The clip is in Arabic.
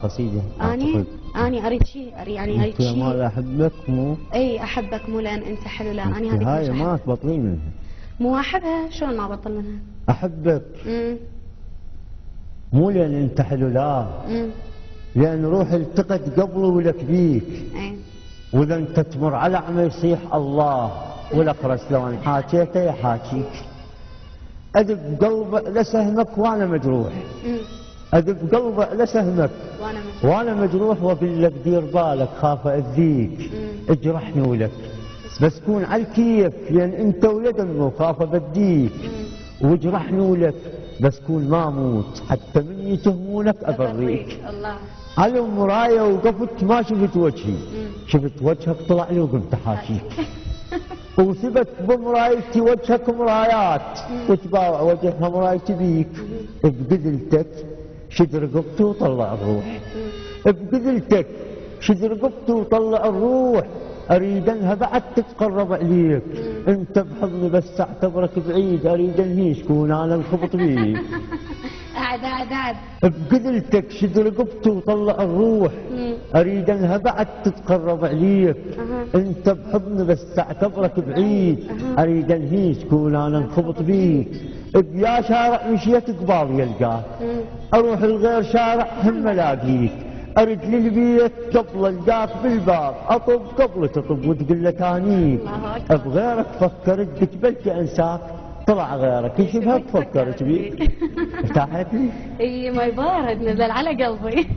قصيدة اني اريد شيء، يعني اريد شيء. انت ما احبك مو؟ اي احبك مو لان انت حلو، لا اني هذيك هاي ما تبطلين منها. مو احبها، شلون ما ابطل منها؟ احبك مو لان انت حلو، لا لان روحي التقت قبل ولك بيك. واذا انت تمر على عمى يصيح الله، والاخرس لو ان حاكيته يحاكيك. ادب قلبه لسهمك وانا مجروح، ادب قلبه لسهمك وانا مجروح، واقول لك دير بالك خاف اذيك، اجرحني ولك بس كون على الكيف، لان انت ولد امي وخاف بديك. واجرحني ولك بس كون ما اموت، حتى من يتهمونك ابريك. الله. على المرايه وقفت ما شفت وجهي، شفت وجهك طلع لي وقمت احاكيك. وثبت بمرايتي وجهك مرايات، وتباوع وجهها مرايتي بيك. بقذلتك شد رقبتي وطلع الروح، بقذلتك شد رقبتي وطلع الروح. اريد انها بعد تتقرب عليك، انت بحضني بس اعتبرك بعيد. اريد انهيش كون انا الخبط بيك. عاد بقذلتك شد رقبتي وطلع الروح. اريد انها بعد تتقرب عليك، انت بحضني بس اعتبرك بعيد. اريد انهيش كون انا انخبط بيك. بيا شارع مشيت قبال يلقاك، اروح لغير شارع هم الاقيك. ارد للبيت قبل القاك بالباب، اطب قبل تطب وتقول له تانيك. بغيرك فكرت بك انساك، طلع غيرك يشبهك فكرت بيك. ارتاحت لي؟ اي ما يبارد، نزل على قلبي.